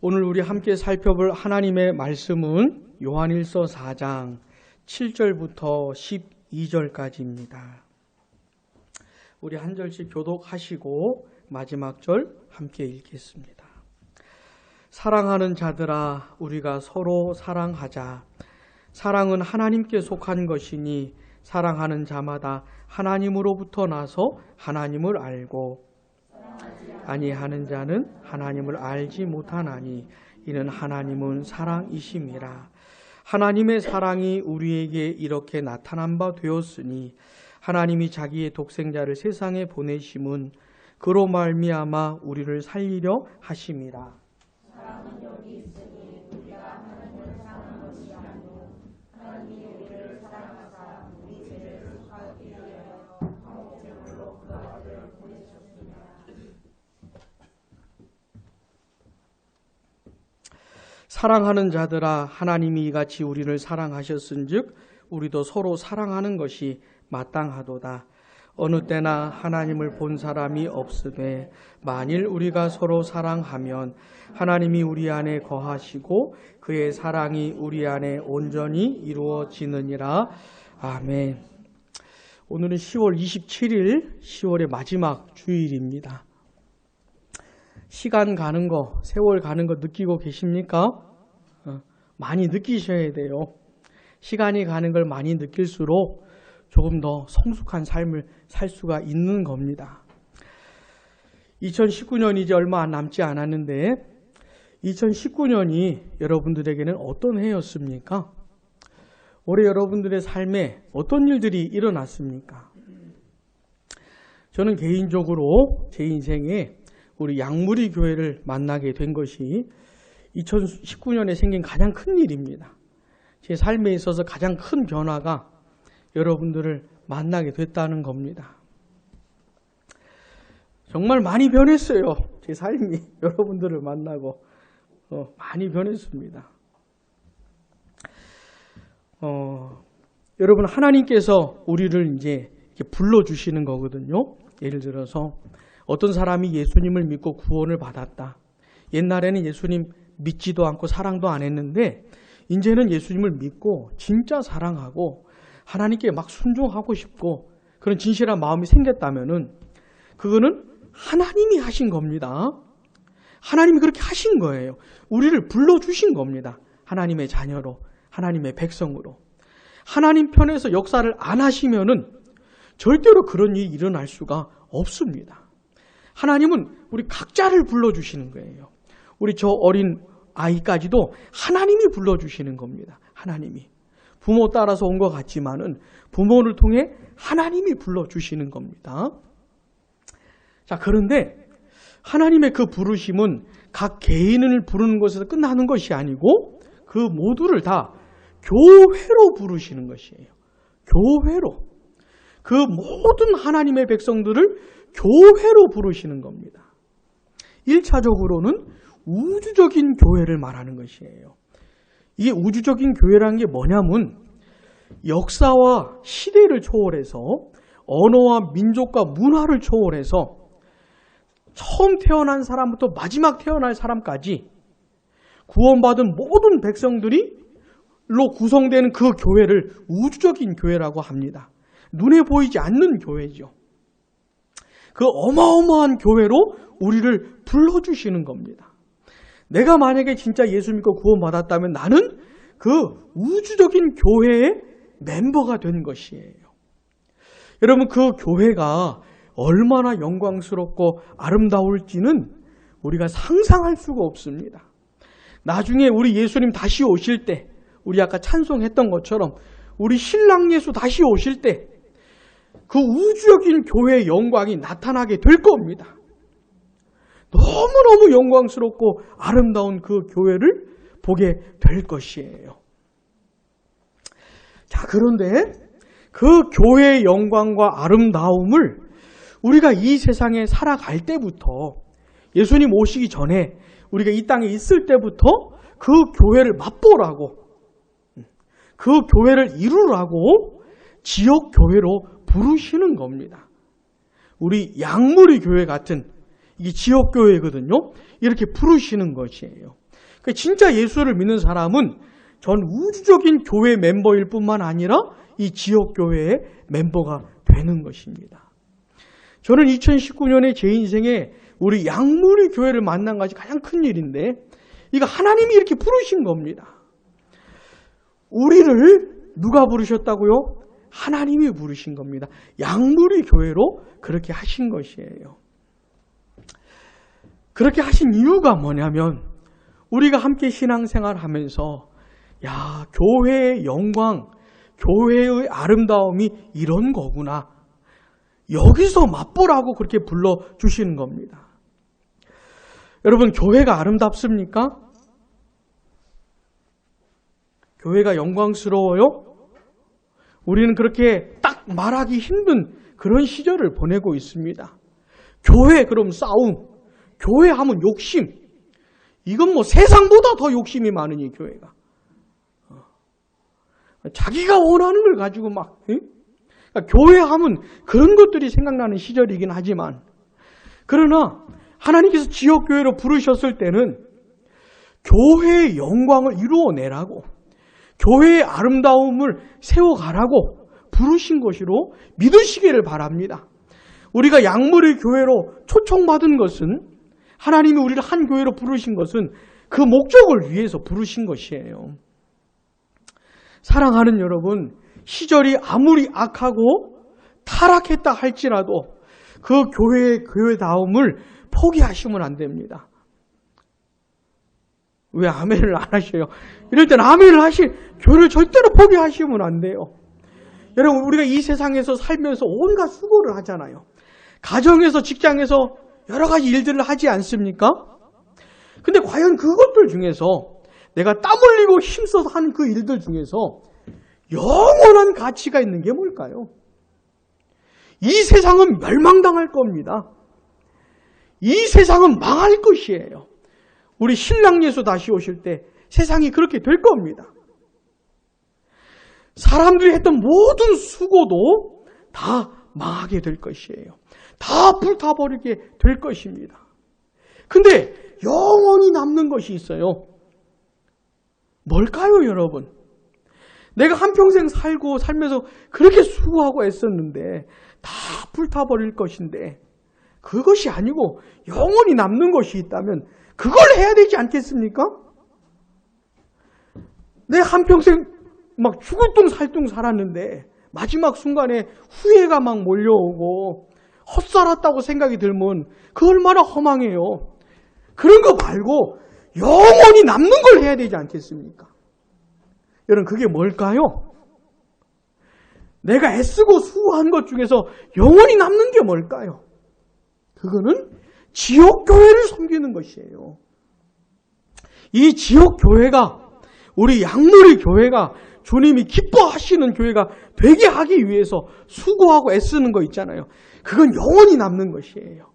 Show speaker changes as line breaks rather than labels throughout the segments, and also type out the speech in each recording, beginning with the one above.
오늘 우리 함께 살펴볼 하나님의 말씀은 요한일서 4장 7절부터 12절까지입니다. 우리 한 절씩 교독하시고 마지막 절 함께 읽겠습니다. 사랑하는 자들아, 우리가 서로 사랑하자. 사랑은 하나님께 속한 것이니 사랑하는 자마다 하나님으로부터 나서 하나님을 알고 아니하는 자는 하나님을 알지 못하나니 이는 하나님은 사랑이심이라. 하나님의 사랑이 우리에게 이렇게 나타난 바 되었으니 하나님이 자기의 독생자를 세상에 보내심은 그로 말미암아 우리를 살리려 하심이라.
사랑은 여기 있으니 우리가 하나님을 사랑한 것이 아니고 하나님이 우리를 사랑하사 우리 죄를 속하기 위하여 한목제물로 그 아들을 보내셨습니다.
사랑하는 자들아, 하나님이 이같이 우리를 사랑하셨은즉 우리도 서로 사랑하는 것이 마땅하도다. 어느 때나 하나님을 본 사람이 없으되 만일 우리가 서로 사랑하면 하나님이 우리 안에 거하시고 그의 사랑이 우리 안에 온전히 이루어지느니라. 아멘. 오늘은 10월 27일, 10월의 마지막 주일입니다. 시간 가는 거, 세월 가는 거 느끼고 계십니까? 많이 느끼셔야 돼요. 시간이 가는 걸 많이 느낄수록 조금 더 성숙한 삶을 살 수가 있는 겁니다. 2019년이 이제 얼마 남지 않았는데 2019년이 여러분들에게는 어떤 해였습니까? 올해 여러분들의 삶에 어떤 일들이 일어났습니까? 저는 개인적으로 제 인생에 우리 양무리 교회를 만나게 된 것이 2019년에 생긴 가장 큰 일입니다. 제 삶에 있어서 가장 큰 변화가 여러분들을 만나게 됐다는 겁니다. 정말 많이 변했어요. 제 삶이 여러분들을 만나고 많이 변했습니다. 여러분, 하나님께서 우리를 이제 이렇게 불러주시는 거거든요. 예를 들어서 어떤 사람이 예수님을 믿고 구원을 받았다. 옛날에는 예수님 믿지도 않고 사랑도 안 했는데 이제는 예수님을 믿고 진짜 사랑하고 하나님께 막 순종하고 싶고 그런 진실한 마음이 생겼다면은 그거는 하나님이 하신 겁니다. 하나님이 그렇게 하신 거예요. 우리를 불러주신 겁니다. 하나님의 자녀로, 하나님의 백성으로. 하나님 편에서 역사를 안 하시면은 절대로 그런 일이 일어날 수가 없습니다. 하나님은 우리 각자를 불러주시는 거예요. 우리 저 어린 아이까지도 하나님이 불러주시는 겁니다. 하나님이. 부모 따라서 온 것 같지만은 부모를 통해 하나님이 불러주시는 겁니다. 자, 그런데 하나님의 그 부르심은 각 개인을 부르는 것에서 끝나는 것이 아니고 그 모두를 다 교회로 부르시는 것이에요. 교회로. 그 모든 하나님의 백성들을 교회로 부르시는 겁니다. 1차적으로는 우주적인 교회를 말하는 것이에요. 이게 우주적인 교회라는 게 뭐냐면 역사와 시대를 초월해서 언어와 민족과 문화를 초월해서 처음 태어난 사람부터 마지막 태어날 사람까지 구원받은 모든 백성들이로 구성되는 그 교회를 우주적인 교회라고 합니다. 눈에 보이지 않는 교회죠. 그 어마어마한 교회로 우리를 불러주시는 겁니다. 내가 만약에 진짜 예수 믿고 구원받았다면 나는 그 우주적인 교회의 멤버가 된 것이에요. 여러분, 그 교회가 얼마나 영광스럽고 아름다울지는 우리가 상상할 수가 없습니다. 나중에 우리 예수님 다시 오실 때, 우리 아까 찬송했던 것처럼 우리 신랑 예수 다시 오실 때 그 우주적인 교회의 영광이 나타나게 될 겁니다. 너무너무 영광스럽고 아름다운 그 교회를 보게 될 것이에요. 자, 그런데 그 교회의 영광과 아름다움을 우리가 이 세상에 살아갈 때부터, 예수님 오시기 전에 우리가 이 땅에 있을 때부터 그 교회를 맛보라고, 그 교회를 이루라고 지역 교회로 부르시는 겁니다. 우리 양무리 교회 같은 이게 지역교회거든요. 이렇게 부르시는 것이에요. 진짜 예수를 믿는 사람은 전 우주적인 교회 멤버일 뿐만 아니라 이 지역교회의 멤버가 되는 것입니다. 저는 2019년에 제 인생에 우리 양무리 교회를 만난 것이 가장 큰 일인데, 이거 하나님이 이렇게 부르신 겁니다. 우리를 누가 부르셨다고요? 하나님이 부르신 겁니다. 양무리 교회로 그렇게 하신 것이에요. 그렇게 하신 이유가 뭐냐면, 우리가 함께 신앙생활 하면서 야, 교회의 영광, 교회의 아름다움이 이런 거구나, 여기서 맛보라고 그렇게 불러주시는 겁니다. 여러분, 교회가 아름답습니까? 교회가 영광스러워요? 우리는 그렇게 딱 말하기 힘든 그런 시절을 보내고 있습니다. 교회 그럼 싸움, 교회 하면 욕심, 이건 뭐 세상보다 더 욕심이 많으니 교회가. 자기가 원하는 걸 가지고 막, 그러니까 교회 하면 그런 것들이 생각나는 시절이긴 하지만, 그러나 하나님께서 지역교회로 부르셨을 때는 교회의 영광을 이루어내라고, 교회의 아름다움을 세워가라고 부르신 것으로 믿으시기를 바랍니다. 우리가 양무리 교회로 초청받은 것은, 하나님이 우리를 한 교회로 부르신 것은 그 목적을 위해서 부르신 것이에요. 사랑하는 여러분, 시절이 아무리 악하고 타락했다 할지라도 그 교회의 교회다움을 포기하시면 안 됩니다. 왜 아멘을 안 하셔요? 이럴 땐 아멘을 교회를 절대로 포기하시면 안 돼요. 여러분, 우리가 이 세상에서 살면서 온갖 수고를 하잖아요. 가정에서, 직장에서 여러 가지 일들을 하지 않습니까? 근데 과연 그것들 중에서, 내가 땀 흘리고 힘써서 하는 그 일들 중에서 영원한 가치가 있는 게 뭘까요? 이 세상은 멸망당할 겁니다. 이 세상은 망할 것이에요. 우리 신랑 예수 다시 오실 때 세상이 그렇게 될 겁니다. 사람들이 했던 모든 수고도 다 망하게 될 것이에요. 다 불타버리게 될 것입니다. 근데 영원히 남는 것이 있어요. 뭘까요, 여러분? 내가 한평생 살면서 그렇게 수고하고 애썼는데 다 불타버릴 것인데, 그것이 아니고 영원히 남는 것이 있다면 그걸 해야 되지 않겠습니까? 내 한평생 막 죽을 둥 살둥 살았는데 마지막 순간에 후회가 막 몰려오고 헛살았다고 생각이 들면 그 얼마나 허망해요. 그런 거 말고 영원히 남는 걸 해야 되지 않겠습니까? 여러분, 그게 뭘까요? 내가 애쓰고 수고한 것 중에서 영원히 남는 게 뭘까요? 그거는 지역교회를 섬기는 것이에요. 이 지역교회가, 우리 양무리 교회가 주님이 기뻐하시는 교회가 되게 하기 위해서 수고하고 애쓰는 거 있잖아요. 그건 영원히 남는 것이에요.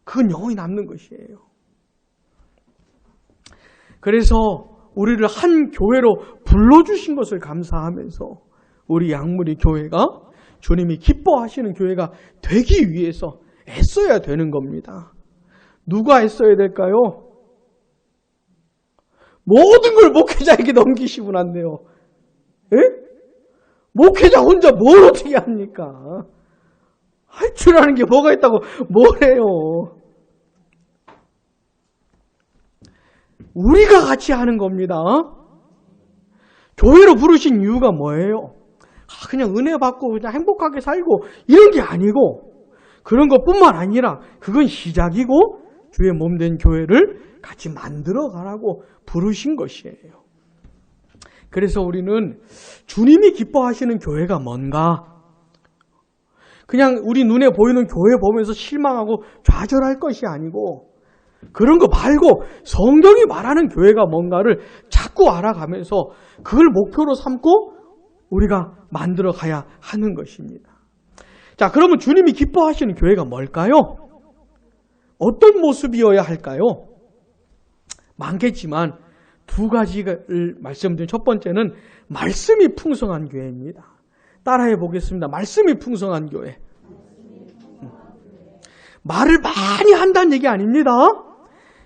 그건 영원히 남는 것이에요. 그래서 우리를 한 교회로 불러주신 것을 감사하면서 우리 양무리 교회가 주님이 기뻐하시는 교회가 되기 위해서 애써야 되는 겁니다. 누가 애써야 될까요? 모든 걸 목회자에게 넘기시면 안 돼요. 에? 목회자 혼자 뭘 어떻게 합니까? 할 줄 아는 게 뭐가 있다고 뭘 해요? 우리가 같이 하는 겁니다. 교회로 부르신 이유가 뭐예요? 그냥 은혜 받고 그냥 행복하게 살고 이런 게 아니고, 그런 것뿐만 아니라 그건 시작이고 주의 몸된 교회를 같이 만들어 가라고 부르신 것이에요. 그래서 우리는 주님이 기뻐하시는 교회가 뭔가, 그냥 우리 눈에 보이는 교회 보면서 실망하고 좌절할 것이 아니고, 그런 거 말고 성경이 말하는 교회가 뭔가를 자꾸 알아가면서 그걸 목표로 삼고 우리가 만들어 가야 하는 것입니다. 자, 그러면 주님이 기뻐하시는 교회가 뭘까요? 어떤 모습이어야 할까요? 많겠지만 두 가지를 말씀드린, 첫 번째는 말씀이 풍성한 교회입니다. 따라해 보겠습니다. 말씀이 풍성한 교회. 말을 많이 한다는 얘기 아닙니다.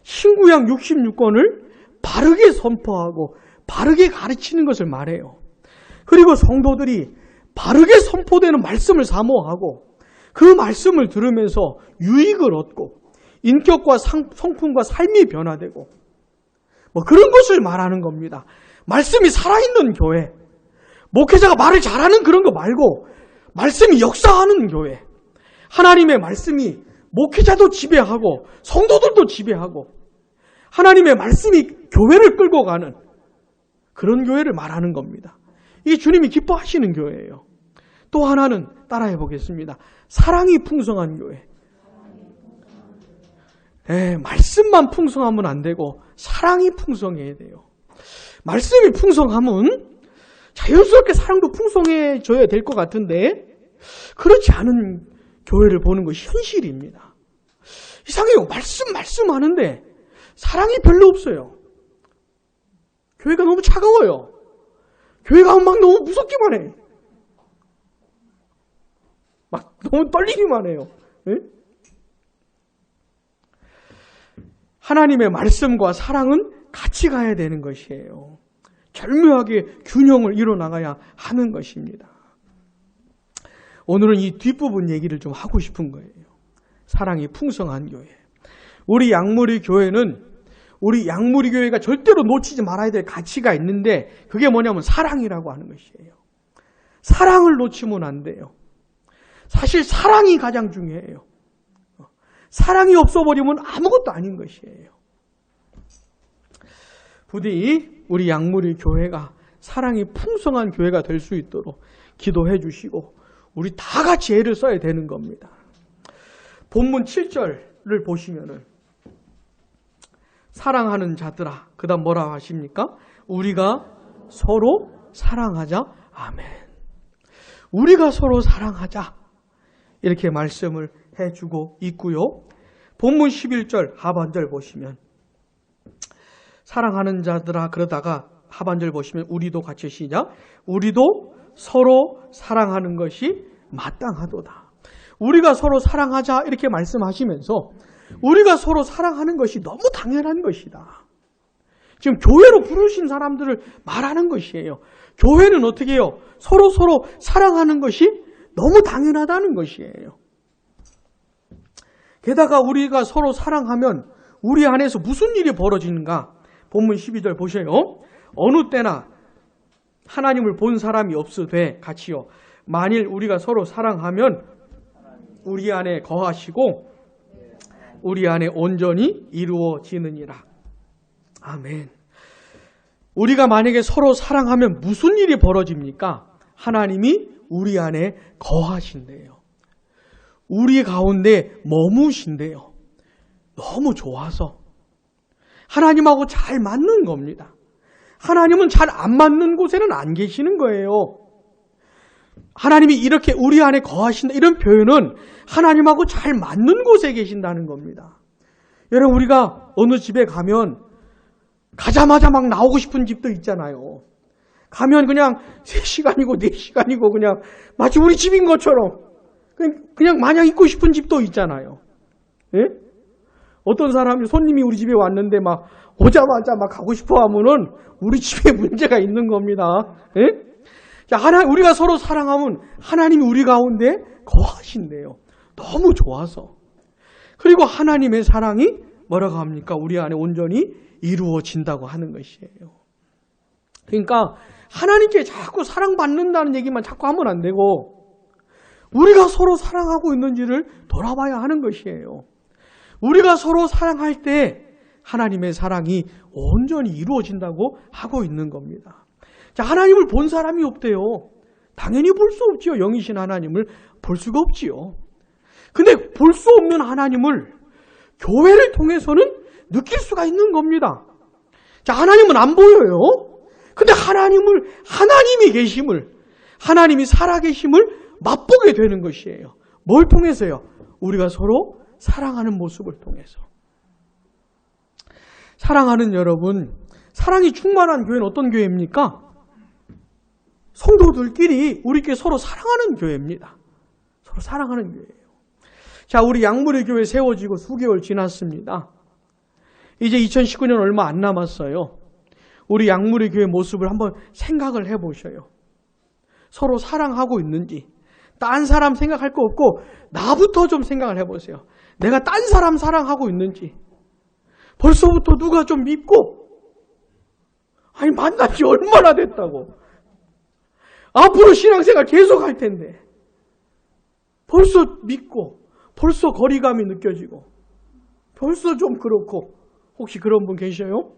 신구약 66권을 바르게 선포하고 바르게 가르치는 것을 말해요. 그리고 성도들이 바르게 선포되는 말씀을 사모하고 그 말씀을 들으면서 유익을 얻고 인격과 성품과 삶이 변화되고 뭐 그런 것을 말하는 겁니다. 말씀이 살아있는 교회, 목회자가 말을 잘하는 그런 거 말고 말씀이 역사하는 교회, 하나님의 말씀이 목회자도 지배하고 성도들도 지배하고 하나님의 말씀이 교회를 끌고 가는 그런 교회를 말하는 겁니다. 이게 주님이 기뻐하시는 교회예요. 또 하나는 따라해 보겠습니다. 사랑이 풍성한 교회. 말씀만 풍성하면 안 되고 사랑이 풍성해야 돼요. 말씀이 풍성하면 자연스럽게 사랑도 풍성해져야 될 것 같은데 그렇지 않은 교회를 보는 것이 현실입니다. 이상해요. 말씀 하는데 사랑이 별로 없어요. 교회가 너무 차가워요. 교회가 막 너무 무섭기만 해. 막 너무 떨리기만 해요. 네? 하나님의 말씀과 사랑은 같이 가야 되는 것이에요. 절묘하게 균형을 이뤄나가야 하는 것입니다. 오늘은 이 뒷부분 얘기를 좀 하고 싶은 거예요. 사랑이 풍성한 교회. 우리 양무리 교회는 우리 양무리 교회가 절대로 놓치지 말아야 될 가치가 있는데 그게 뭐냐면 사랑이라고 하는 것이에요. 사랑을 놓치면 안 돼요. 사실 사랑이 가장 중요해요. 사랑이 없어버리면 아무것도 아닌 것이에요. 부디 우리 양무리 교회가 사랑이 풍성한 교회가 될 수 있도록 기도해 주시고 우리 다 같이 애를 써야 되는 겁니다. 본문 7절을 보시면은 사랑하는 자들아, 그 다음 뭐라고 하십니까? 우리가 서로 사랑하자. 아멘. 우리가 서로 사랑하자. 이렇게 말씀을 해주고 있고요. 본문 11절 하반절 보시면 사랑하는 자들아, 그러다가 하반절 보시면 우리도 같이 시작. 우리도 서로 사랑하는 것이 마땅하도다. 우리가 서로 사랑하자 이렇게 말씀하시면서 우리가 서로 사랑하는 것이 너무 당연한 것이다. 지금 교회로 부르신 사람들을 말하는 것이에요. 교회는 어떻게 해요? 서로 사랑하는 것이 너무 당연하다는 것이에요. 게다가 우리가 서로 사랑하면 우리 안에서 무슨 일이 벌어지는가? 본문 12절 보세요. 어느 때나 하나님을 본 사람이 없으되 같이요. 만일 우리가 서로 사랑하면 우리 안에 거하시고 우리 안에 온전히 이루어지느니라. 아멘. 우리가 만약에 서로 사랑하면 무슨 일이 벌어집니까? 하나님이 우리 안에 거하신대요. 우리 가운데 머무신대요. 너무 좋아서. 하나님하고 잘 맞는 겁니다. 하나님은 잘 안 맞는 곳에는 안 계시는 거예요. 하나님이 이렇게 우리 안에 거하신다 이런 표현은 하나님하고 잘 맞는 곳에 계신다는 겁니다. 여러분 우리가 어느 집에 가면 가자마자 막 나오고 싶은 집도 있잖아요. 가면 그냥 3시간이고 4시간이고 그냥 마치 우리 집인 것처럼 그냥 마냥 있고 싶은 집도 있잖아요. 예? 어떤 사람이 손님이 우리 집에 왔는데 막 오자마자 막 가고 싶어 하면은 우리 집에 문제가 있는 겁니다. 예? 우리가 서로 사랑하면 하나님이 우리 가운데 거하신대요. 너무 좋아서. 그리고 하나님의 사랑이 뭐라고 합니까? 우리 안에 온전히 이루어진다고 하는 것이에요. 그러니까 하나님께 자꾸 사랑받는다는 얘기만 자꾸 하면 안 되고 우리가 서로 사랑하고 있는지를 돌아봐야 하는 것이에요. 우리가 서로 사랑할 때 하나님의 사랑이 온전히 이루어진다고 하고 있는 겁니다. 자, 하나님을 본 사람이 없대요. 당연히 볼 수 없지요. 영이신 하나님을 볼 수가 없지요. 근데 볼 수 없는 하나님을 교회를 통해서는 느낄 수가 있는 겁니다. 자, 하나님은 안 보여요. 근데 하나님이 계심을, 하나님이 살아계심을 맛보게 되는 것이에요. 뭘 통해서요? 우리가 서로 사랑하는 모습을 통해서. 사랑하는 여러분, 사랑이 충만한 교회는 어떤 교회입니까? 성도들끼리 우리끼리 서로 사랑하는 교회입니다. 서로 사랑하는 교회예요. 자, 우리 양무리 교회 세워지고 수개월 지났습니다. 이제 2019년 얼마 안 남았어요. 우리 양무리 교회 모습을 한번 생각을 해보셔요. 서로 사랑하고 있는지. 딴 사람 생각할 거 없고 나부터 좀 생각을 해보세요. 내가 딴 사람 사랑하고 있는지. 벌써부터 누가 좀 믿고, 아니 만난 지 얼마나 됐다고. 앞으로 신앙생활 계속 할 텐데 벌써 믿고, 벌써 거리감이 느껴지고, 벌써 좀 그렇고. 혹시 그런 분 계셔요?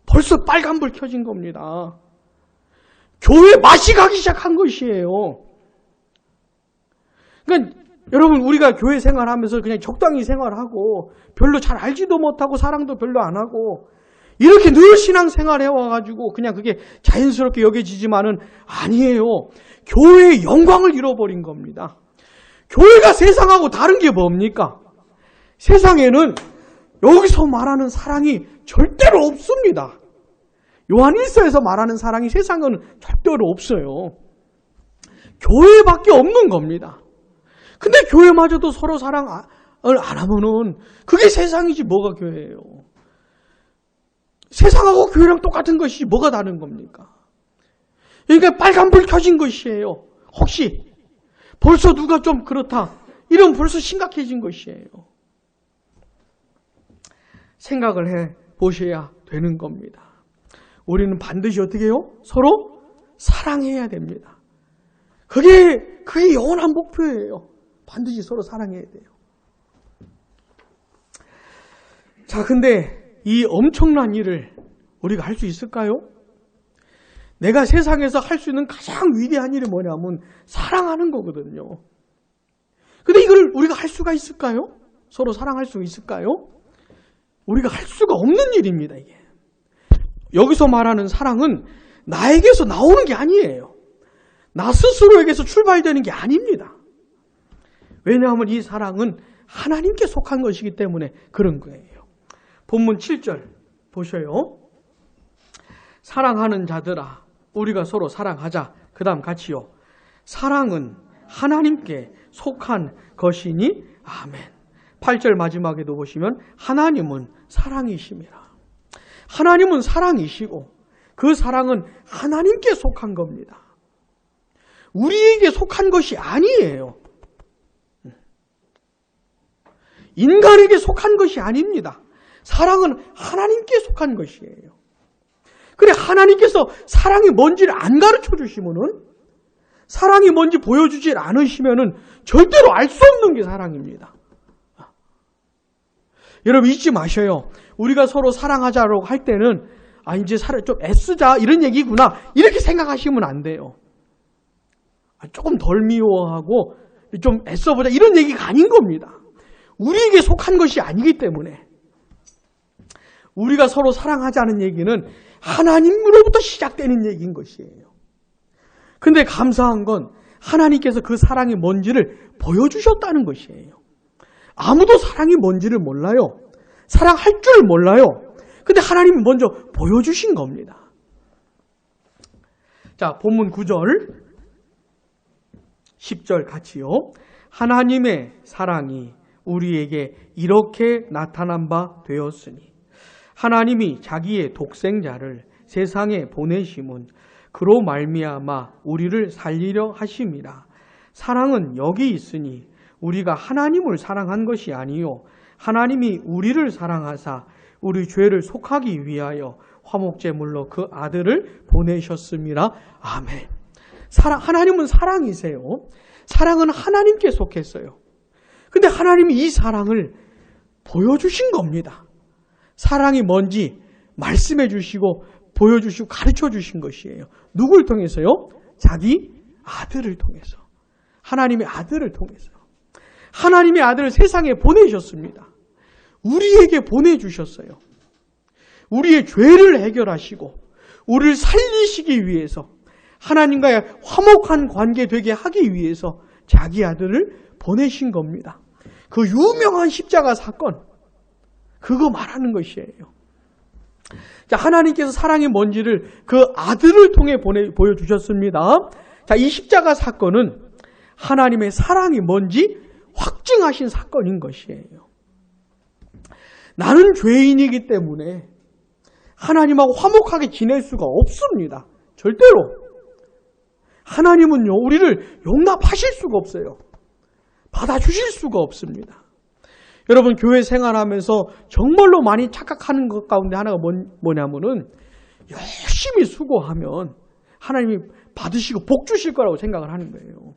벌써 빨간불 켜진 겁니다. 교회 맛이 가기 시작한 것이에요. 그러니까 여러분, 우리가 교회 생활하면서 그냥 적당히 생활하고 별로 잘 알지도 못하고 사랑도 별로 안 하고 이렇게 늘 신앙생활 해와가지고 그냥 그게 자연스럽게 여겨지지만은 아니에요. 교회의 영광을 잃어버린 겁니다. 교회가 세상하고 다른 게 뭡니까? 세상에는 여기서 말하는 사랑이 절대로 없습니다. 요한일서에서 말하는 사랑이 세상은 절대로 없어요. 교회밖에 없는 겁니다. 근데 교회마저도 서로 사랑을 안 하면은 그게 세상이지 뭐가 교회예요. 세상하고 교회랑 똑같은 것이 뭐가 다른 겁니까? 그러니까 빨간불 켜진 것이에요. 혹시 벌써 누가 좀 그렇다 이러면 벌써 심각해진 것이에요. 생각을 해 보셔야 되는 겁니다. 우리는 반드시 어떻게 해요? 서로 사랑해야 됩니다. 그게 영원한 목표예요. 반드시 서로 사랑해야 돼요. 자, 근데 이 엄청난 일을 우리가 할 수 있을까요? 내가 세상에서 할 수 있는 가장 위대한 일이 뭐냐면 사랑하는 거거든요. 근데 이걸 우리가 할 수가 있을까요? 서로 사랑할 수 있을까요? 우리가 할 수가 없는 일입니다, 이게. 여기서 말하는 사랑은 나에게서 나오는 게 아니에요. 나 스스로에게서 출발되는 게 아닙니다. 왜냐하면 이 사랑은 하나님께 속한 것이기 때문에 그런 거예요. 본문 7절 보셔요. 사랑하는 자들아, 우리가 서로 사랑하자. 그 다음 같이요. 사랑은 하나님께 속한 것이니 아멘. 8절 마지막에도 보시면 하나님은 사랑이심이라. 하나님은 사랑이시고 그 사랑은 하나님께 속한 겁니다. 우리에게 속한 것이 아니에요. 인간에게 속한 것이 아닙니다. 사랑은 하나님께 속한 것이에요. 그래, 하나님께서 사랑이 뭔지를 안 가르쳐 주시면은, 사랑이 뭔지 보여주질 않으시면은 절대로 알 수 없는 게 사랑입니다. 여러분 잊지 마셔요. 우리가 서로 사랑하자라고 할 때는 이제 좀 애쓰자 이런 얘기구나 이렇게 생각하시면 안 돼요. 조금 덜 미워하고 좀 애써보자 이런 얘기가 아닌 겁니다. 우리에게 속한 것이 아니기 때문에 우리가 서로 사랑하자는 얘기는 하나님으로부터 시작되는 얘기인 것이에요. 근데 감사한 건 하나님께서 그 사랑이 뭔지를 보여주셨다는 것이에요. 아무도 사랑이 뭔지를 몰라요. 사랑할 줄 몰라요. 근데 하나님이 먼저 보여주신 겁니다. 자, 본문 9절, 10절 같이요. 하나님의 사랑이 우리에게 이렇게 나타난 바 되었으니 하나님이 자기의 독생자를 세상에 보내심은 그로 말미암아 우리를 살리려 하심이라. 사랑은 여기 있으니 우리가 하나님을 사랑한 것이 아니요 하나님이 우리를 사랑하사 우리 죄를 속하기 위하여 화목제물로 그 아들을 보내셨음이라. 아멘. 하나님은 사랑이세요. 사랑은 하나님께 속했어요. 근데 하나님이 이 사랑을 보여주신 겁니다. 사랑이 뭔지 말씀해 주시고 보여주시고 가르쳐 주신 것이에요. 누굴 통해서요? 자기 아들을 통해서. 하나님의 아들을 통해서. 하나님의 아들을 세상에 보내셨습니다. 우리에게 보내주셨어요. 우리의 죄를 해결하시고 우리를 살리시기 위해서, 하나님과의 화목한 관계 되게 하기 위해서 자기 아들을 보내신 겁니다. 그 유명한 십자가 사건, 그거 말하는 것이에요. 자, 하나님께서 사랑이 뭔지를 그 아들을 통해 보여주셨습니다. 자, 이 십자가 사건은 하나님의 사랑이 뭔지 확증하신 사건인 것이에요. 나는 죄인이기 때문에 하나님하고 화목하게 지낼 수가 없습니다. 절대로. 하나님은요, 우리를 용납하실 수가 없어요. 받아주실 수가 없습니다. 여러분, 교회 생활하면서 정말로 많이 착각하는 것 가운데 하나가 뭐냐면은 열심히 수고하면 하나님이 받으시고 복 주실 거라고 생각을 하는 거예요.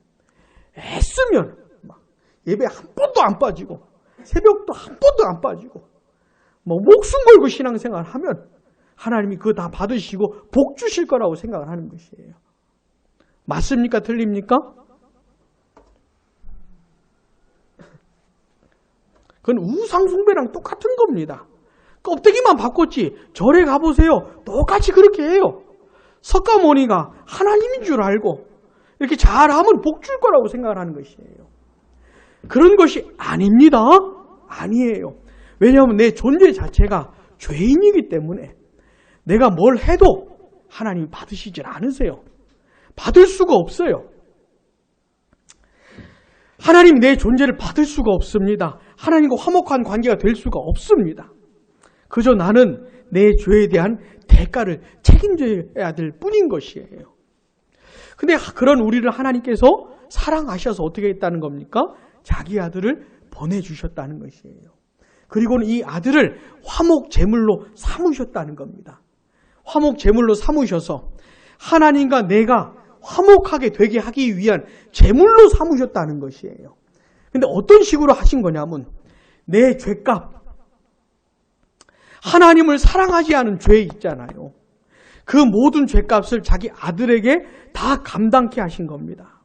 애쓰면 막 예배 한 번도 안 빠지고 새벽도 한 번도 안 빠지고 뭐 목숨 걸고 신앙생활 하면 하나님이 그거 다 받으시고 복 주실 거라고 생각을 하는 것이에요. 맞습니까? 틀립니까? 그건 우상숭배랑 똑같은 겁니다. 껍데기만 바꿨지 절에 가보세요. 똑같이 그렇게 해요. 석가모니가 하나님인 줄 알고 이렇게 잘하면 복 줄 거라고 생각을 하는 것이에요. 그런 것이 아닙니다. 아니에요. 왜냐하면 내 존재 자체가 죄인이기 때문에 내가 뭘 해도 하나님이 받으시질 않으세요. 받을 수가 없어요. 하나님 내 존재를 받을 수가 없습니다. 하나님과 화목한 관계가 될 수가 없습니다. 그저 나는 내 죄에 대한 대가를 책임져야 될 뿐인 것이에요. 근데 그런 우리를 하나님께서 사랑하셔서 어떻게 했다는 겁니까? 자기 아들을 보내주셨다는 것이에요. 그리고는 이 아들을 화목 제물로 삼으셨다는 겁니다. 화목 제물로 삼으셔서 하나님과 내가 화목하게 되게 하기 위한 제물로 삼으셨다는 것이에요. 근데 어떤 식으로 하신 거냐면 내 죄값, 하나님을 사랑하지 않은 죄 있잖아요. 그 모든 죄값을 자기 아들에게 다 감당케 하신 겁니다.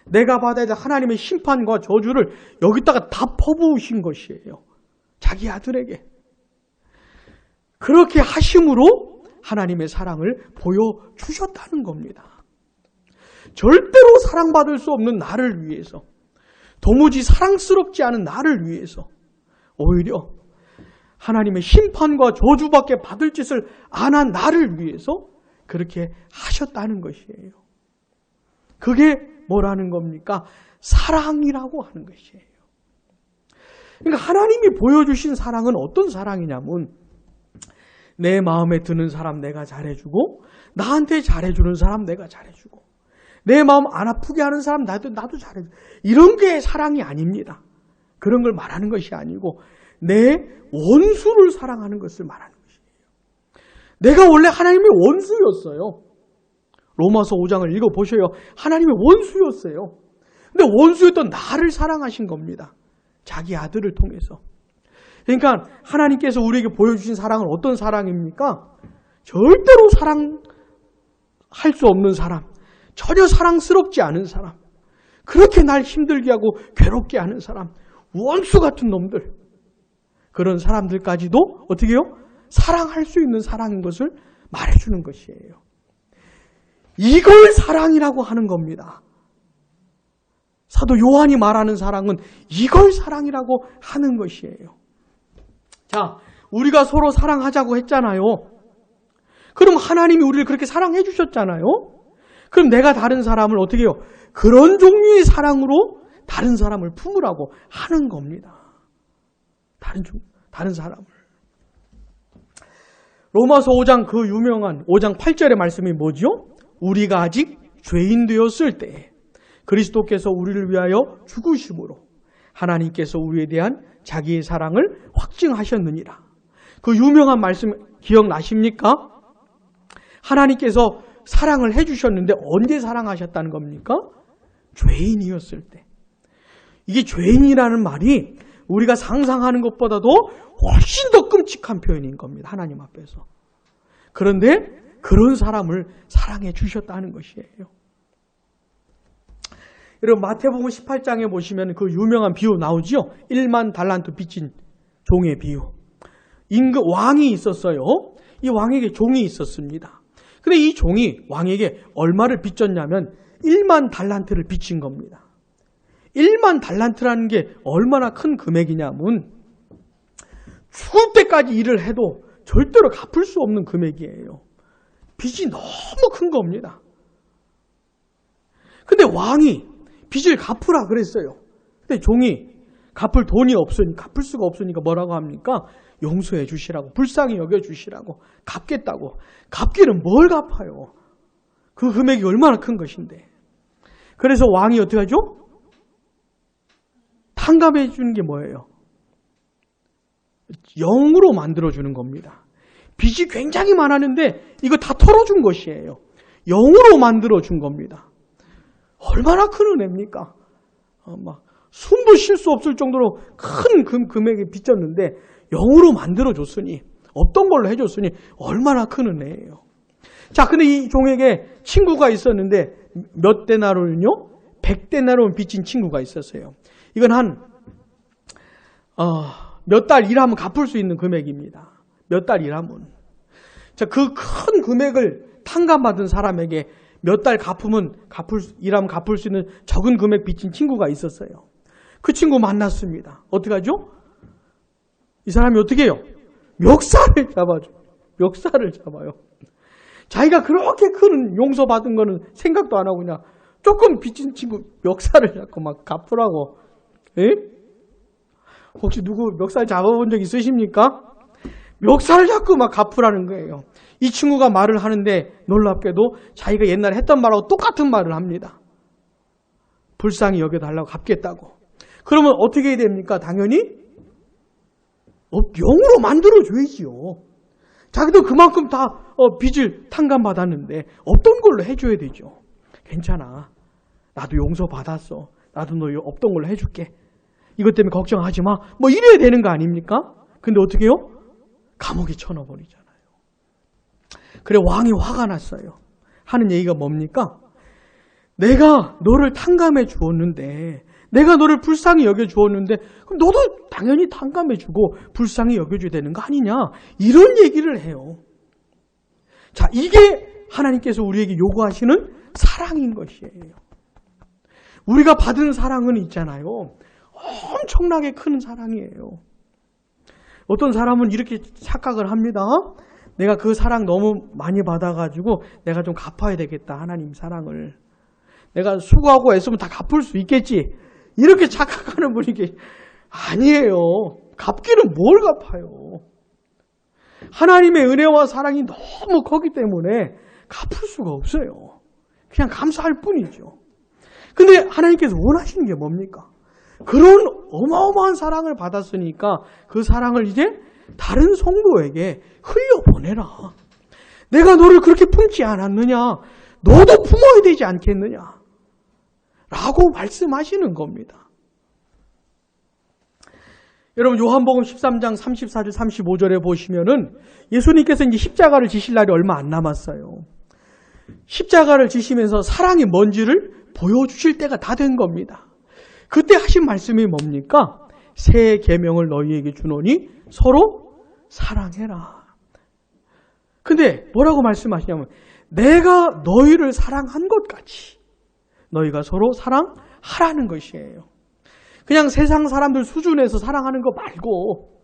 내가 받아야 될 하나님의 심판과 저주를 여기다가 다 퍼부으신 것이에요. 자기 아들에게. 그렇게 하심으로 하나님의 사랑을 보여주셨다는 겁니다. 절대로 사랑받을 수 없는 나를 위해서, 도무지 사랑스럽지 않은 나를 위해서 오히려 하나님의 심판과 저주밖에 받을 짓을 안 한 나를 위해서 그렇게 하셨다는 것이에요. 그게 뭐라는 겁니까? 사랑이라고 하는 것이에요. 그러니까 하나님이 보여주신 사랑은 어떤 사랑이냐면 내 마음에 드는 사람 내가 잘해주고 나한테 잘해주는 사람 내가 잘해주고 내 마음 안 아프게 하는 사람 나도 잘해주고 이런 게 사랑이 아닙니다. 그런 걸 말하는 것이 아니고 내 원수를 사랑하는 것을 말하는 것이에요. 내가 원래 하나님의 원수였어요. 로마서 5장을 읽어보셔요. 하나님의 원수였어요. 근데 원수였던 나를 사랑하신 겁니다. 자기 아들을 통해서. 그러니까 하나님께서 우리에게 보여주신 사랑은 어떤 사랑입니까? 절대로 사랑할 수 없는 사람, 전혀 사랑스럽지 않은 사람, 그렇게 날 힘들게 하고 괴롭게 하는 사람, 원수 같은 놈들, 그런 사람들까지도 어떻게 해요? 사랑할 수 있는 사랑인 것을 말해주는 것이에요. 이걸 사랑이라고 하는 겁니다. 사도 요한이 말하는 사랑은 이걸 사랑이라고 하는 것이에요. 자, 우리가 서로 사랑하자고 했잖아요. 그럼 하나님이 우리를 그렇게 사랑해 주셨잖아요. 그럼 내가 다른 사람을 어떻게 해요? 그런 종류의 사랑으로 다른 사람을 품으라고 하는 겁니다. 다른 사람을. 로마서 5장 그 유명한 5장 8절의 말씀이 뭐죠? 우리가 아직 죄인 되었을 때 그리스도께서 우리를 위하여 죽으심으로 하나님께서 우리에 대한 자기의 사랑을 확증하셨느니라. 그 유명한 말씀 기억나십니까? 하나님께서 사랑을 해주셨는데 언제 사랑하셨다는 겁니까? 죄인이었을 때. 이게 죄인이라는 말이 우리가 상상하는 것보다도 훨씬 더 끔찍한 표현인 겁니다. 하나님 앞에서. 그런데 그런 사람을 사랑해 주셨다는 것이에요. 여러분 마태복음 18장에 보시면 그 유명한 비유 나오죠. 1만 달란트 빚진 종의 비유. 임금 왕이 있었어요. 이 왕에게 종이 있었습니다. 근데 이 종이 왕에게 얼마를 빚졌냐면 1만 달란트를 빚진 겁니다. 1만 달란트라는 게 얼마나 큰 금액이냐면 죽을 때까지 일을 해도 절대로 갚을 수 없는 금액이에요. 빚이 너무 큰 겁니다. 근데 왕이 빚을 갚으라 그랬어요. 근데 종이 갚을 돈이 없으니, 갚을 수가 없으니까 뭐라고 합니까? 용서해 주시라고, 불쌍히 여겨 주시라고, 갚겠다고. 갚기는 뭘 갚아요? 그 금액이 얼마나 큰 것인데. 그래서 왕이 어떻게 하죠? 탕감해 주는 게 뭐예요? 영으로 만들어 주는 겁니다. 빚이 굉장히 많았는데 이거 다 털어준 것이에요. 영으로 만들어 준 겁니다. 얼마나 큰 은혜입니까? 막 숨도 쉴 수 없을 정도로 큰 금액이 빚졌는데 영으로 만들어 줬으니, 없던 걸로 해줬으니 얼마나 큰 은혜예요. 자, 근데 이 종에게 친구가 있었는데 몇 데나로는요? 100데나로 빚진 친구가 있었어요. 이건 한 몇 달 일하면 갚을 수 있는 금액입니다. 몇 달 일하면. 자, 그 큰 금액을 탕감받은 사람에게 몇 달 일하면 갚을 수 있는 적은 금액 빚진 친구가 있었어요. 그 친구 만났습니다. 어떻게 하죠? 이 사람이 어떻게 해요? 멱살을 잡아줘. 멱살을 잡아요. 자기가 그렇게 큰 용서받은 거는 생각도 안 하고 그냥 조금 빚진 친구 멱살을 잡고 막 갚으라고. 에? 혹시 누구 멱살 잡아본 적 있으십니까? 멱살을 잡고 막 갚으라는 거예요. 이 친구가 말을 하는데 놀랍게도 자기가 옛날에 했던 말하고 똑같은 말을 합니다. 불쌍히 여겨달라고, 갚겠다고. 그러면 어떻게 해야 됩니까? 당연히 영으로 만들어줘야지요. 자기도 그만큼 다 빚을 탕감받았는데 없던 걸로 해줘야 되죠. 괜찮아. 나도 용서받았어. 나도 너 없던 걸로 해줄게. 이것 때문에 걱정하지 마. 뭐 이래야 되는 거 아닙니까? 근데 어떻게 해요? 감옥에 쳐넣어버리잖아요. 그래 왕이 화가 났어요. 하는 얘기가 뭡니까? 내가 너를 탕감해 주었는데, 내가 너를 불쌍히 여겨 주었는데 그럼 너도 당연히 탕감해 주고 불쌍히 여겨 줘야 되는 거 아니냐? 이런 얘기를 해요. 자, 이게 하나님께서 우리에게 요구하시는 사랑인 것이에요. 우리가 받은 사랑은 있잖아요. 엄청나게 큰 사랑이에요. 어떤 사람은 이렇게 착각을 합니다. 내가 그 사랑 너무 많이 받아가지고 내가 좀 갚아야 되겠다. 하나님 사랑을. 내가 수고하고 애쓰면 다 갚을 수 있겠지. 이렇게 착각하는 분이 아니에요. 갚기는 뭘 갚아요. 하나님의 은혜와 사랑이 너무 크기 때문에 갚을 수가 없어요. 그냥 감사할 뿐이죠. 근데 하나님께서 원하시는 게 뭡니까? 그런 어마어마한 사랑을 받았으니까 그 사랑을 이제 다른 성도에게 흘려보내라. 내가 너를 그렇게 품지 않았느냐? 너도 품어야 되지 않겠느냐? 라고 말씀하시는 겁니다. 여러분 요한복음 13장 34절 35절에 보시면은 예수님께서 이제 십자가를 지실 날이 얼마 안 남았어요. 십자가를 지시면서 사랑이 뭔지를 보여주실 때가 다 된 겁니다. 그때 하신 말씀이 뭡니까? 새 계명을 너희에게 주노니 서로 사랑해라. 근데 뭐라고 말씀하시냐면 내가 너희를 사랑한 것 같이 너희가 서로 사랑하라는 것이에요. 그냥 세상 사람들 수준에서 사랑하는 거 말고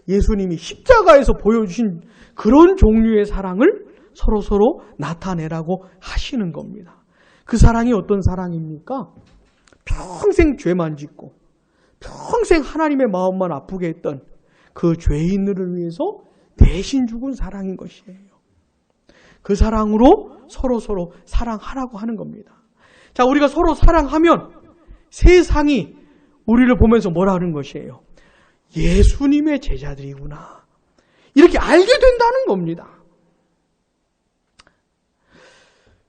예수님이 십자가에서 보여주신 그런 종류의 사랑을 서로 나타내라고 하시는 겁니다. 그 사랑이 어떤 사랑입니까? 평생 죄만 짓고 평생 하나님의 마음만 아프게 했던 그 죄인들을 위해서 대신 죽은 사랑인 것이에요. 그 사랑으로 서로 사랑하라고 하는 겁니다. 자, 우리가 서로 사랑하면 세상이 우리를 보면서 뭐라 하는 것이에요? 예수님의 제자들이구나. 이렇게 알게 된다는 겁니다.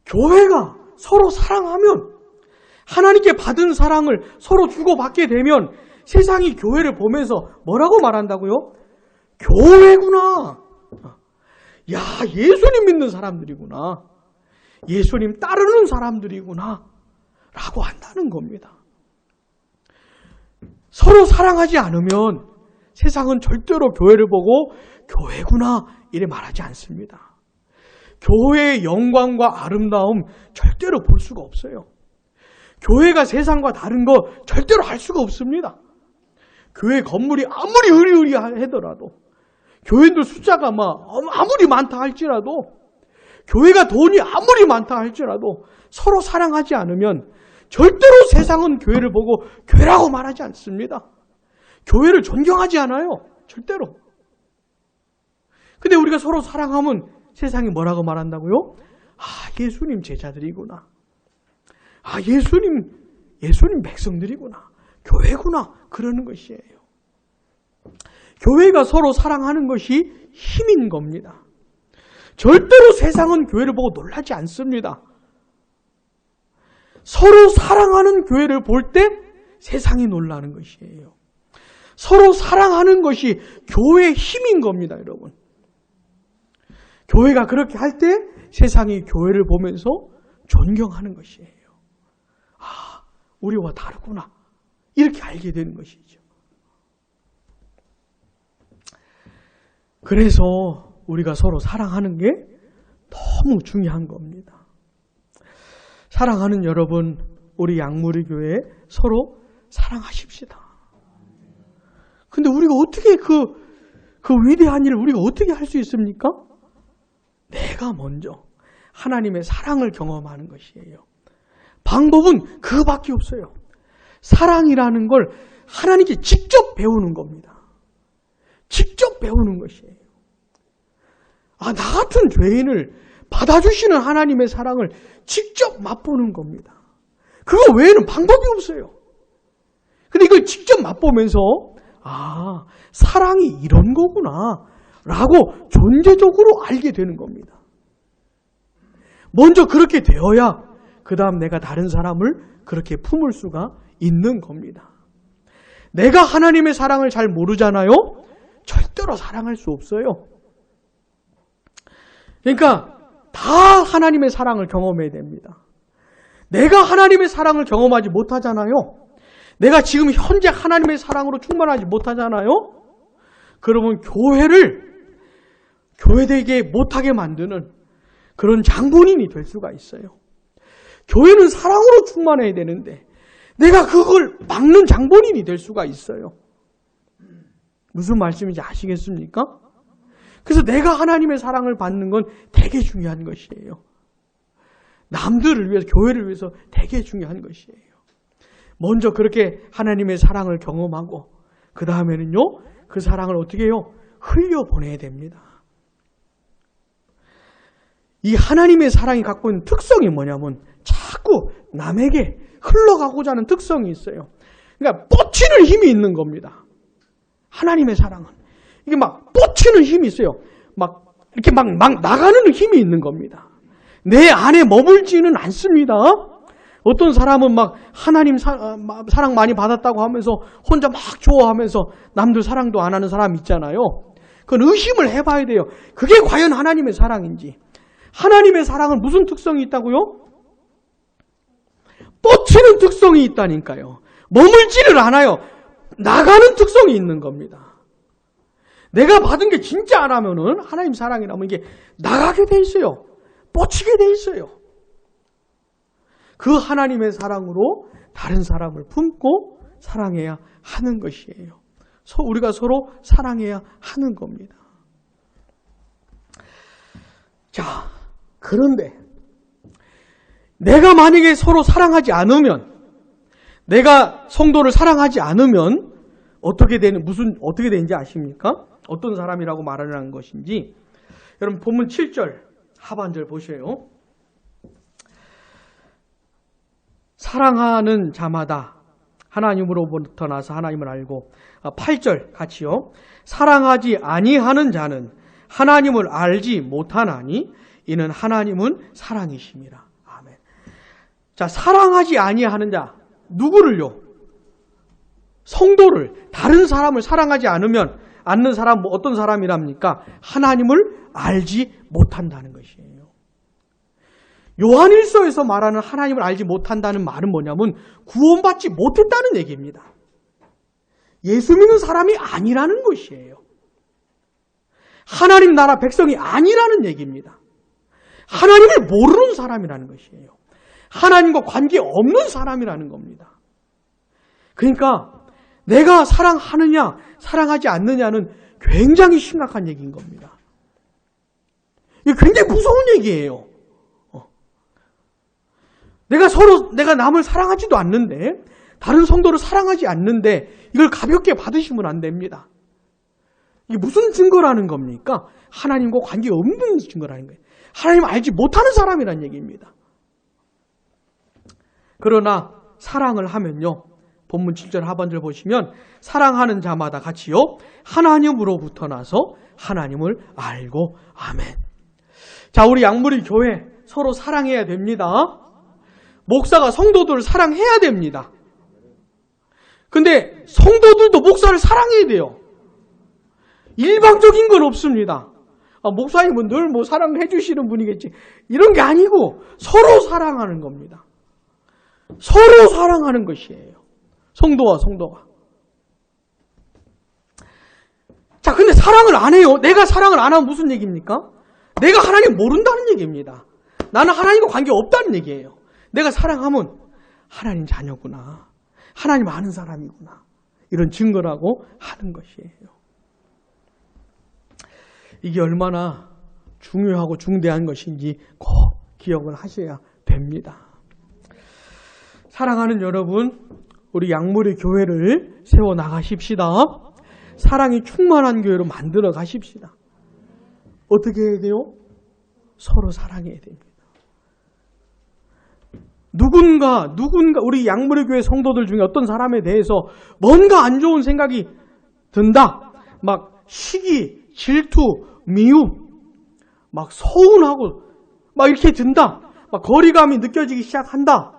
교회가 서로 사랑하면 하나님께 받은 사랑을 서로 주고받게 되면 세상이 교회를 보면서 뭐라고 말한다고요? 교회구나. 야, 예수님 믿는 사람들이구나. 예수님 따르는 사람들이구나. 라고 한다는 겁니다. 서로 사랑하지 않으면 세상은 절대로 교회를 보고 교회구나 이래 말하지 않습니다. 교회의 영광과 아름다움 절대로 볼 수가 없어요. 교회가 세상과 다른 거 절대로 할 수가 없습니다. 교회 건물이 아무리 으리으리하더라도 교인들 숫자가 아무리 많다 할지라도 교회가 돈이 아무리 많다 할지라도 서로 사랑하지 않으면 절대로 세상은 교회를 보고 교회라고 말하지 않습니다. 교회를 존경하지 않아요. 절대로. 근데 우리가 서로 사랑하면 세상이 뭐라고 말한다고요? 예수님 제자들이구나. 예수님 백성들이구나. 교회구나. 그러는 것이에요. 교회가 서로 사랑하는 것이 힘인 겁니다. 절대로 세상은 교회를 보고 놀라지 않습니다. 서로 사랑하는 교회를 볼 때 세상이 놀라는 것이에요. 서로 사랑하는 것이 교회의 힘인 겁니다, 여러분. 교회가 그렇게 할 때 세상이 교회를 보면서 존경하는 것이에요. 우리와 다르구나. 이렇게 알게 되는 것이죠. 그래서 우리가 서로 사랑하는 게 너무 중요한 겁니다. 사랑하는 여러분, 우리 양무리 교회 서로 사랑하십시다. 근데 우리가 어떻게 그 위대한 일을 우리가 어떻게 할 수 있습니까? 내가 먼저 하나님의 사랑을 경험하는 것이에요. 방법은 그밖에 없어요. 사랑이라는 걸 하나님께 직접 배우는 겁니다. 직접 배우는 것이에요. 나 같은 죄인을 받아주시는 하나님의 사랑을 직접 맛보는 겁니다. 그거 외에는 방법이 없어요. 근데 이걸 직접 맛보면서 사랑이 이런 거구나 라고 존재적으로 알게 되는 겁니다. 먼저 그렇게 되어야 그 다음 내가 다른 사람을 그렇게 품을 수가 있는 겁니다. 내가 하나님의 사랑을 잘 모르잖아요? 절대로 사랑할 수 없어요. 그러니까 다 하나님의 사랑을 경험해야 됩니다. 내가 하나님의 사랑을 경험하지 못하잖아요. 내가 지금 현재 하나님의 사랑으로 충만하지 못하잖아요. 그러면 교회되게 못하게 만드는 그런 장본인이 될 수가 있어요. 교회는 사랑으로 충만해야 되는데 내가 그걸 막는 장본인이 될 수가 있어요. 무슨 말씀인지 아시겠습니까? 그래서 내가 하나님의 사랑을 받는 건 되게 중요한 것이에요. 남들을 위해서, 교회를 위해서 되게 중요한 것이에요. 먼저 그렇게 하나님의 사랑을 경험하고 그 다음에는요, 그 사랑을 어떻게 해요? 흘려보내야 됩니다. 이 하나님의 사랑이 갖고 있는 특성이 뭐냐면 자꾸 남에게 흘러가고자 하는 특성이 있어요. 그러니까 뻗치는 힘이 있는 겁니다. 하나님의 사랑은. 이게 막 뻗치는 힘이 있어요. 이렇게 막 나가는 힘이 있는 겁니다. 내 안에 머물지는 않습니다. 어떤 사람은 막 하나님 사랑 많이 받았다고 하면서 혼자 막 좋아하면서 남들 사랑도 안 하는 사람 있잖아요. 그건 의심을 해봐야 돼요. 그게 과연 하나님의 사랑인지. 하나님의 사랑은 무슨 특성이 있다고요? 뻗치는 특성이 있다니까요. 머물지를 않아요. 나가는 특성이 있는 겁니다. 내가 받은 게 진짜 안 하면은 하나님 사랑이라면 이게 나가게 돼 있어요. 뻗치게 돼 있어요. 그 하나님의 사랑으로 다른 사람을 품고 사랑해야 하는 것이에요. 우리가 서로 사랑해야 하는 겁니다. 자, 그런데 내가 만약에 서로 사랑하지 않으면, 내가 성도를 사랑하지 않으면 어떻게 되는지 아십니까? 어떤 사람이라고 말하는 것인지. 여러분 본문 7절 하반절 보세요. 사랑하는 자마다 하나님으로부터 나서 하나님을 알고, 8절 같이요. 사랑하지 아니하는 자는 하나님을 알지 못하나니 이는 하나님은 사랑이심이라. 아멘. 자, 사랑하지 아니하는 자, 누구를요? 성도를, 다른 사람을 사랑하지 않는 사람, 어떤 사람이랍니까? 하나님을 알지 못한다는 것이에요. 요한일서에서 말하는 하나님을 알지 못한다는 말은 뭐냐면 구원받지 못했다는 얘기입니다. 예수 믿는 사람이 아니라는 것이에요. 하나님 나라 백성이 아니라는 얘기입니다. 하나님을 모르는 사람이라는 것이에요. 하나님과 관계없는 사람이라는 겁니다. 그러니까 내가 사랑하느냐 사랑하지 않느냐는 굉장히 심각한 얘기인 겁니다. 이게 굉장히 무서운 얘기예요. 내가 남을 사랑하지도 않는데 다른 성도를 사랑하지 않는데 이걸 가볍게 받으시면 안 됩니다. 이게 무슨 증거라는 겁니까? 하나님과 관계없는 증거라는 거예요. 하나님 알지 못하는 사람이란 얘기입니다. 그러나 사랑을 하면요. 본문 7절 하반절 보시면 사랑하는 자마다 같이요. 하나님으로부터 나서 하나님을 알고 아멘. 자, 우리 양무리 교회 서로 사랑해야 됩니다. 목사가 성도들을 사랑해야 됩니다. 근데 성도들도 목사를 사랑해야 돼요. 일방적인 건 없습니다. 목사님은 늘 뭐 사랑해 주시는 분이겠지. 이런 게 아니고 서로 사랑하는 겁니다. 서로 사랑하는 것이에요. 성도와 성도가. 자, 근데 사랑을 안 해요. 내가 사랑을 안 하면 무슨 얘기입니까? 내가 하나님 모른다는 얘기입니다. 나는 하나님과 관계 없다는 얘기예요. 내가 사랑하면 하나님 자녀구나. 하나님 아는 사람이구나. 이런 증거라고 하는 것이에요. 이게 얼마나 중요하고 중대한 것인지 꼭 기억을 하셔야 됩니다. 사랑하는 여러분, 우리 양무리 교회를 세워나가십시다. 사랑이 충만한 교회로 만들어 가십시다. 어떻게 해야 돼요? 서로 사랑해야 됩니다. 누군가 우리 양무리 교회 성도들 중에 어떤 사람에 대해서 뭔가 안 좋은 생각이 든다. 막 시기, 질투, 미움, 막 서운하고 막 이렇게 든다. 막 거리감이 느껴지기 시작한다.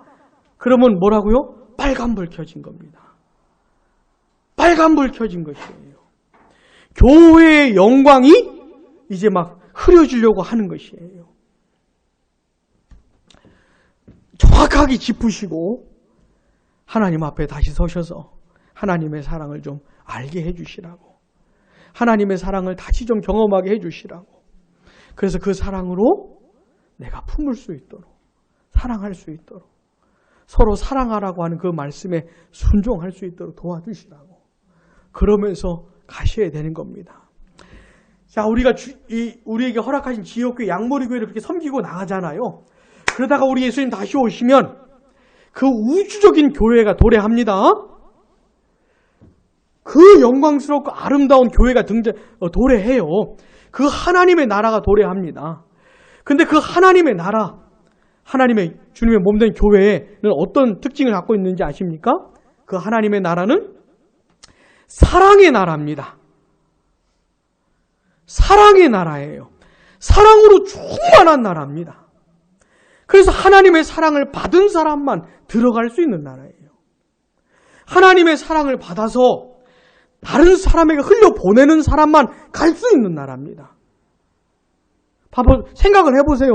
그러면 뭐라고요? 빨간불 켜진 겁니다. 빨간불 켜진 것이에요. 교회의 영광이 이제 막 흐려지려고 하는 것이에요. 정확하게 짚으시고 하나님 앞에 다시 서셔서 하나님의 사랑을 좀 알게 해주시라고. 하나님의 사랑을 다시 좀 경험하게 해주시라고. 그래서 그 사랑으로 내가 품을 수 있도록, 사랑할 수 있도록, 서로 사랑하라고 하는 그 말씀에 순종할 수 있도록 도와주시라고. 그러면서 가셔야 되는 겁니다. 자, 우리에게 허락하신 지역교회 양모리교회를 그렇게 섬기고 나가잖아요. 그러다가 우리 예수님 다시 오시면 그 우주적인 교회가 도래합니다. 그 영광스럽고 아름다운 교회가 도래해요. 그 하나님의 나라가 도래합니다. 근데 그 하나님의 나라, 하나님의 주님의 몸된 교회는 어떤 특징을 갖고 있는지 아십니까? 그 하나님의 나라는 사랑의 나라입니다. 사랑의 나라예요. 사랑으로 충만한 나라입니다. 그래서 하나님의 사랑을 받은 사람만 들어갈 수 있는 나라예요. 하나님의 사랑을 받아서 다른 사람에게 흘려보내는 사람만 갈 수 있는 나라입니다. 생각을 해보세요.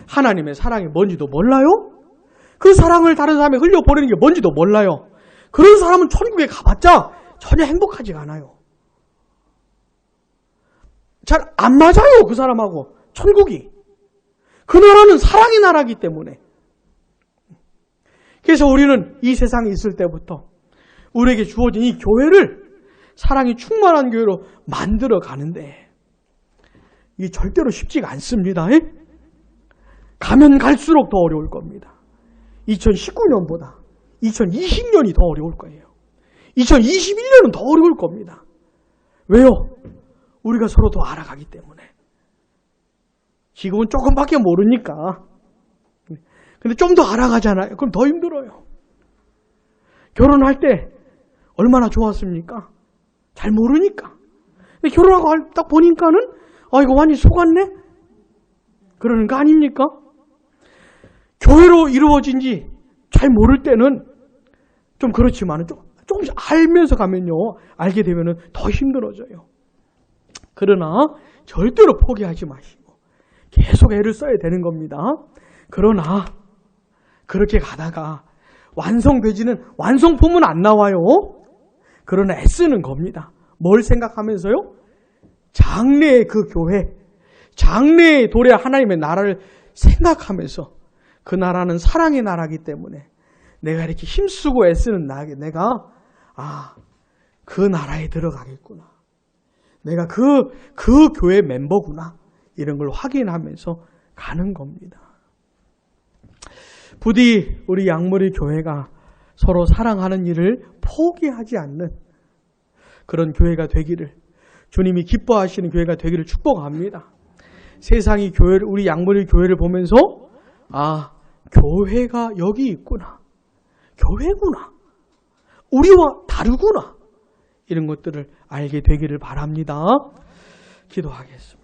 하나님의 사랑이 뭔지도 몰라요? 그 사랑을 다른 사람에게 흘려보내는 게 뭔지도 몰라요. 그런 사람은 천국에 가봤자 전혀 행복하지가 않아요. 잘 안 맞아요, 그 사람하고. 천국이. 그 나라는 사랑의 나라이기 때문에. 그래서 우리는 이 세상에 있을 때부터 우리에게 주어진 이 교회를 사랑이 충만한 교회로 만들어 가는데 이게 절대로 쉽지가 않습니다. 가면 갈수록 더 어려울 겁니다. 2019년보다 2020년이 더 어려울 거예요. 2021년은 더 어려울 겁니다. 왜요? 우리가 서로 더 알아가기 때문에. 지금은 조금밖에 모르니까. 근데 좀 더 알아가잖아요. 그럼 더 힘들어요. 결혼할 때 얼마나 좋았습니까? 잘 모르니까. 근데 결혼하고 딱 보니까는 이거 완전히 속았네? 그러는 거 아닙니까? 교회로 이루어진 지 잘 모를 때는 좀 그렇지만 조금씩 알면서 가면요. 알게 되면은 더 힘들어져요. 그러나 절대로 포기하지 마시고 계속 애를 써야 되는 겁니다. 그러나 그렇게 가다가 완성품은 안 나와요. 그러나 애쓰는 겁니다. 뭘 생각하면서요? 장래의 그 교회, 장래의 도래 하나님의 나라를 생각하면서 그 나라는 사랑의 나라이기 때문에 내가 이렇게 힘쓰고 애쓰는 내가 그 나라에 들어가겠구나. 내가 그 교회 멤버구나. 이런 걸 확인하면서 가는 겁니다. 부디 우리 양무리 교회가 서로 사랑하는 일을 포기하지 않는 그런 교회가 되기를, 주님이 기뻐하시는 교회가 되기를 축복합니다. 세상이 교회를, 우리 양문일 교회를 보면서 아, 교회가 여기 있구나, 교회구나, 우리와 다르구나, 이런 것들을 알게 되기를 바랍니다. 기도하겠습니다.